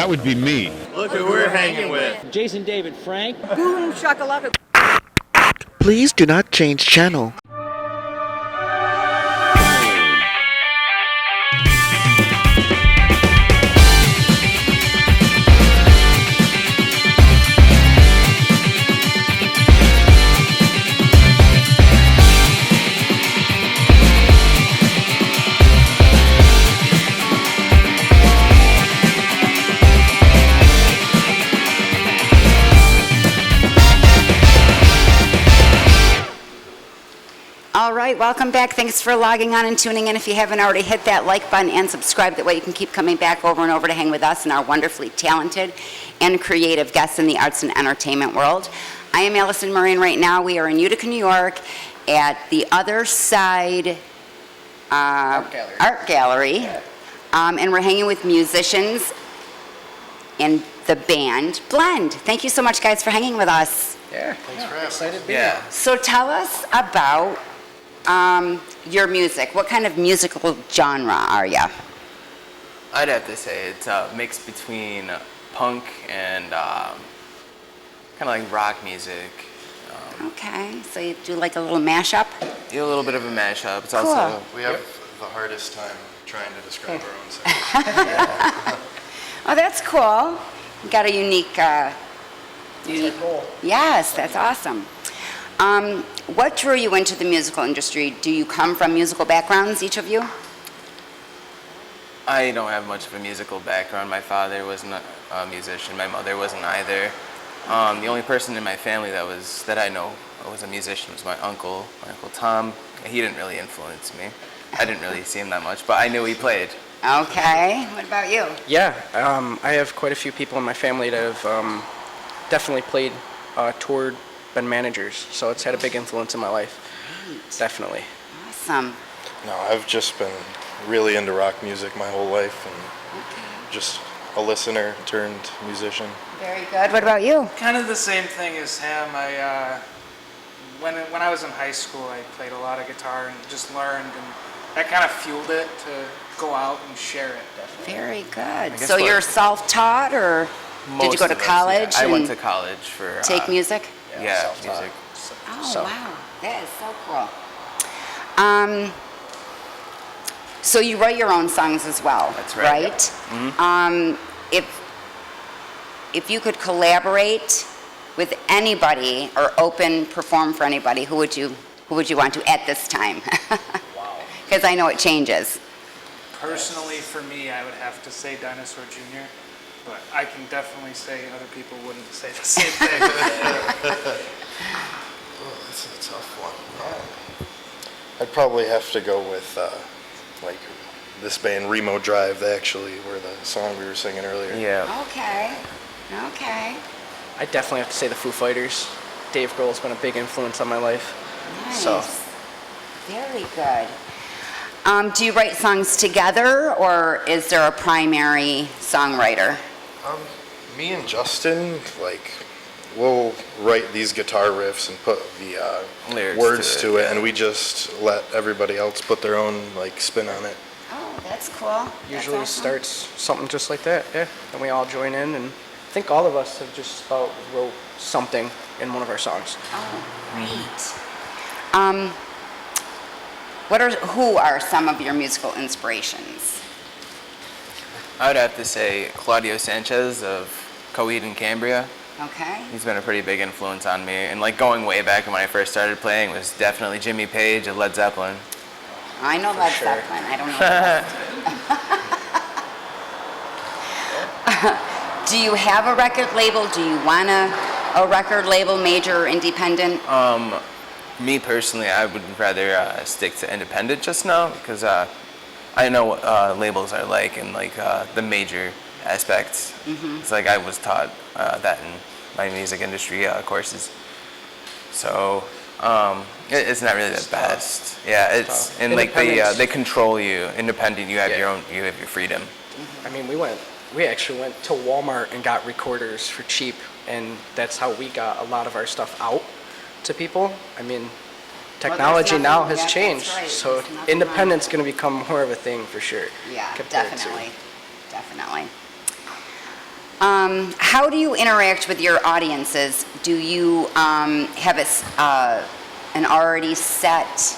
That would be me. Look who we're hanging with. Jason David Frank. Boom shakalaka. Please do not change channel. All right, welcome back. Thanks for logging on and tuning in. If you haven't already, hit that like button and subscribe. That way you can keep coming back over and over to hang with us and our wonderfully talented and creative guests in the arts and entertainment world. I am Allyson Murray, and right now we are in Utica, New York at the Other Side Art Gallery. And we're hanging with musicians and the band Blend. Thank you so much, guys, for hanging with us. Yeah, thanks for excited to be here. So tell us about your music. What kind of musical genre are you? I'd have to say it's a mix between punk and kind of like rock music. Okay, so you do like a little mashup? A little bit of a mashup. It's Cool. also We have the hardest time trying to describe our own sound. Oh, that's cool. You got a unique. goal. Yes, that's awesome. What drew you into the musical industry? Do you come from musical backgrounds, each of you? I don't have much of a musical background. My father wasn't a musician. My mother wasn't either. The only person in my family that I know was a musician was my uncle Tom. He didn't really influence me. I didn't really see him that much, but I knew he played. Okay. What about you? Yeah, I have quite a few people in my family that have definitely played, toured, been managers, so it's had a big influence in my life. Great. Definitely. Awesome. No, I've just been really into rock music my whole life and just a listener turned musician. Very good. What about you? Kind of the same thing as him. When I was in high school, I played a lot of guitar and just learned, and that kind of fueled it to go out and share it. Definitely. Very good. guess So what- you're self-taught, or did you go to Most of us, college? yeah. I went and to college for take music? Yeah, music. Oh, So- wow. That is so cool. So you write your own songs as well, That's right. right? If you could collaborate with anybody or perform for anybody, who would you want to at this time? Wow. Because I know it changes. Personally, for me, I would have to say Dinosaur Jr., but I can definitely say other people wouldn't say the same thing. Oh, that's a tough one. I'd probably have to go with like this band Remo Drive. They actually were the song we were singing earlier. Yeah. Okay. I definitely have to say the Foo Fighters. Dave Grohl's been a big influence on my life. Nice. So- Very good. Do you write songs together, or is there a primary songwriter? Me and Justin, like, we'll write these guitar riffs and put the Lyrics words to to it, it, yeah. and we just let everybody else put their own like spin on it. Oh, that's cool. Usually That's awesome. starts something just like that, yeah. And we all join in, and I think all of us have just about wrote something in one of our songs. Oh, great. Who are some of your musical inspirations? I would have to say Claudio Sanchez of Coheed and Cambria. Okay. He's been a pretty big influence on me, and like going way back when I first started playing was definitely Jimmy Page of Led Zeppelin. I know Led sure. Zeppelin. I don't know the rest. Do you have a record label? Do you want a record label, major or independent? Me personally, I would rather stick to independent just now because I know what labels are like and like the major aspects. Mm-hmm. It's like I was taught that in my music industry courses. So it's not really the best. Yeah, it's and like they control you. Independent, you have your own, you have your freedom. I mean, we actually went to Walmart and got recorders for cheap, and that's how we got a lot of our stuff out to people. I mean, technology now has changed, so independent's going to become more of a thing for sure. Yeah, compared to- definitely. How do you interact with your audiences? Do you have an already set,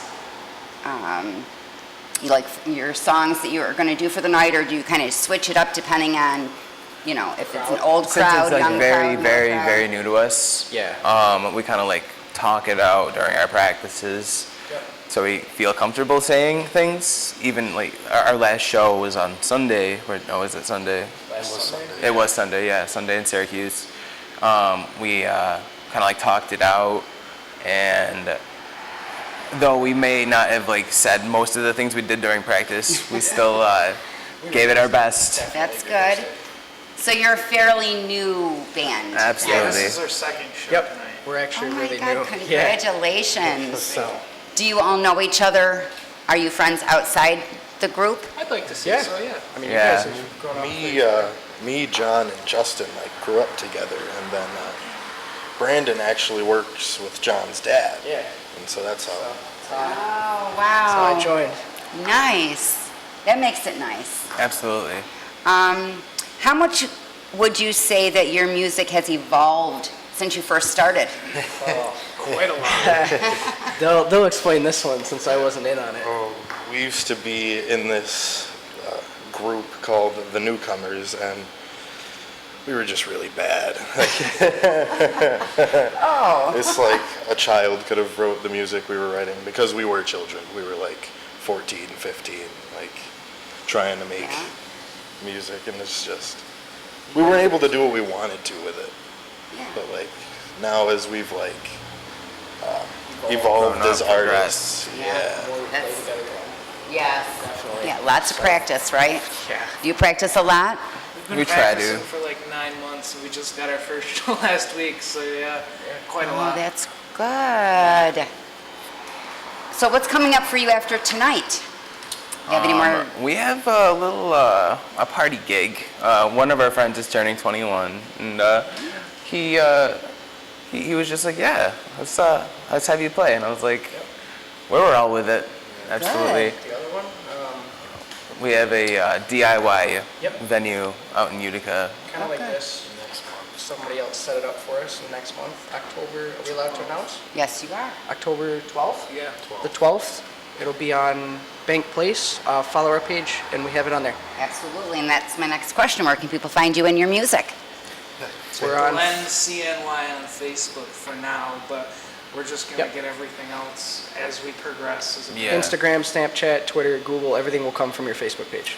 like your songs that you are going to do for the night, or do you kind of switch it up depending on, if it's an old crowd, Since it's young like very, crowd, very, middle crowd? very new to us, we kind of like talk it out during our practices. Yep. So we feel comfortable saying things. Even like our last show was on Sunday. Was it Sunday? It was Sunday, yeah, Sunday in Syracuse. We kind of like talked it out, and though we may not have like said most of the things we did during practice, we still gave it our best. That's good. So you're a fairly new band. Absolutely. Yeah, this is our second show Yep. tonight. We're actually Oh my really God, new. congratulations. So, Do you all know each other? Are you friends outside the group? I'd like to say yeah. so, yeah. I mean, Yeah. you guys have grown up. Me, John, and Justin grew up together, and then Brandon actually works with John's dad. Yeah. And so that's how. Oh, So wow. I joined. Nice. That makes it nice. Absolutely. How much would you say that your music has evolved since you first started? Quite a lot. They'll explain this one since I wasn't in on it. We used to be in this group called the Newcomers, and we were just really bad. It's like a child could have wrote the music we were writing because we were children. We were like 14, 15, like trying to make music, and it's just, we weren't able to do what we wanted to with it. But like now as we've like evolved Grown up, as artists, That's, yes. Yeah, lots of practice, right? Yeah. Do you practice a lot? We've We been try to. practicing for like 9 months, and we just got our first show last week, so yeah, quite a Oh, lot. that's good. So what's coming up for you after tonight? You have any more? We have a little a party gig. One of our friends is turning 21, and he was just like, yeah, let's have you play, and I was like, we were all with it, absolutely. The other one, We have a DIY Yep. venue out in Utica. kind of like this. Next month. Somebody else set it up for us next month, October. Are we allowed to announce? Yes, you are. October 12th? Yeah. The 12th. It'll be on Bank Place. Follow our page, and we have it on there. Absolutely, and that's my next question. Where can people find you and your music? We're on. Glenn CNY on Facebook for now, but we're just gonna Yep. get everything else as we progress. As a Yeah. Instagram, Snapchat, Twitter, Google, everything will come from your Facebook page.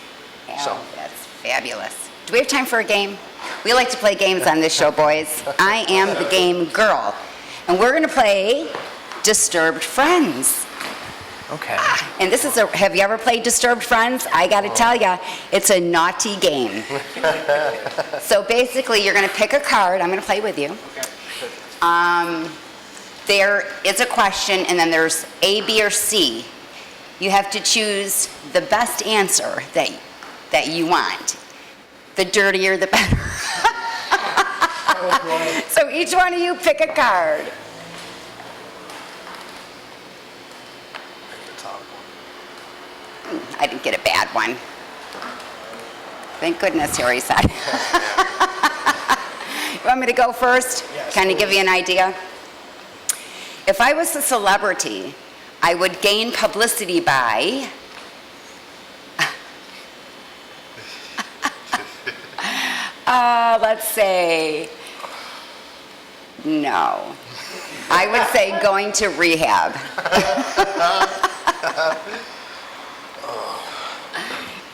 Oh, So. that's fabulous. Do we have time for a game? We like to play games on this show, boys. I am the game girl, and we're going to play Disturbed Friends. Okay. And this is have you ever played Disturbed Friends? I got to tell you, it's a naughty game. So basically, you're going to pick a card. I'm going to play with you. There is a question, and then there's A, B, or C. You have to choose the best answer that you want. The dirtier, the better. So each one of you pick a card. I didn't get a bad one. Thank goodness, Harry said. You want me to go first? Yes, Kind of give you an idea? If I was a celebrity, I would gain publicity by... let's say... No. I would say going to rehab.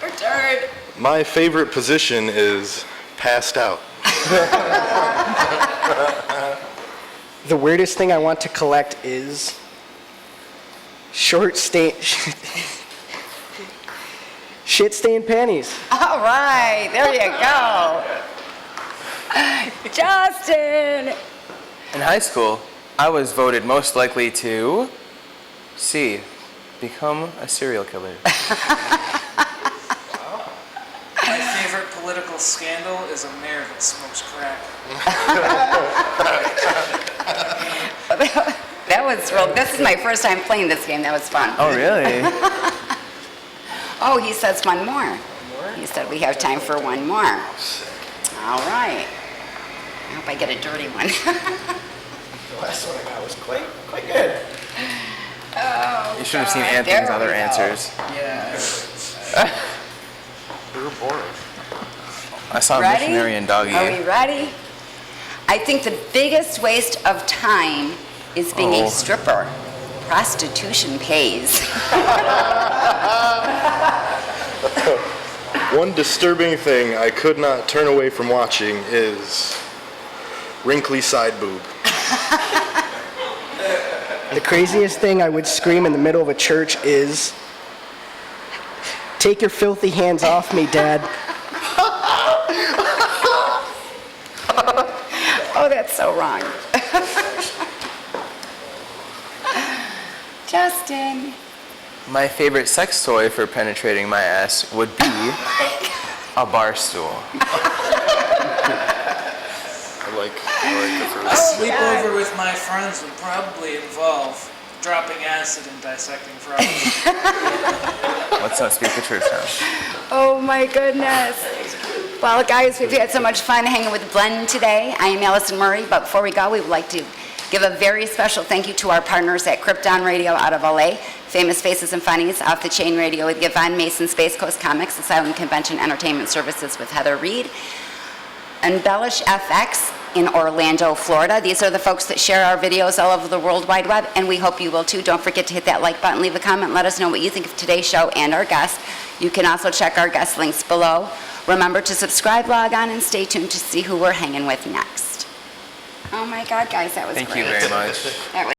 Your turn. My favorite position is passed out. The weirdest thing I want to collect is shit stained panties. All right, there you go. Justin. In high school, I was voted most likely to C, become a serial killer. My favorite political scandal is a mayor that smokes crack. That was real. This is my first time playing this game. That was fun. Oh, really? Oh, he says one more. He said we have time for one more. All right. I hope I get a dirty one. The last one I got was quite good. Oh, You should have seen God. Anthony's There other we go. answers. Yeah. We were boring. I saw Ready? Missionary and Doggy. Are we ready? I think the biggest waste of time is being a stripper. Prostitution pays. One disturbing thing I could not turn away from watching is wrinkly side boob. The craziest thing I would scream in the middle of a church is, "Take your filthy hands off me, Dad." Oh, that's so wrong. Justin. My favorite sex toy for penetrating my ass would be a bar stool. I like the A first. sleepover with my friends would probably involve dropping acid and dissecting frogs. Let's not speak the truth now. Oh my goodness. Well, guys, we've had so much fun hanging with Glenn today. I am Allyson Murray, but before we go, we would like to give a very special thank you to our partners at Krypton Radio out of LA, Famous Faces and Funnies, Off the Chain Radio with Yvonne Mason, Space Coast Comics, Asylum Convention Entertainment Services with Heather Reed, Embellish FX in Orlando, Florida. These are the folks that share our videos all over the World Wide Web, and we hope you will too. Don't forget to hit that like button, leave a comment, let us know what you think of today's show and our guests. You can also check our guest links below. Remember to subscribe, log on, and stay tuned to see who we're hanging with next. Oh my God, guys, that was Thank great. you very much. That was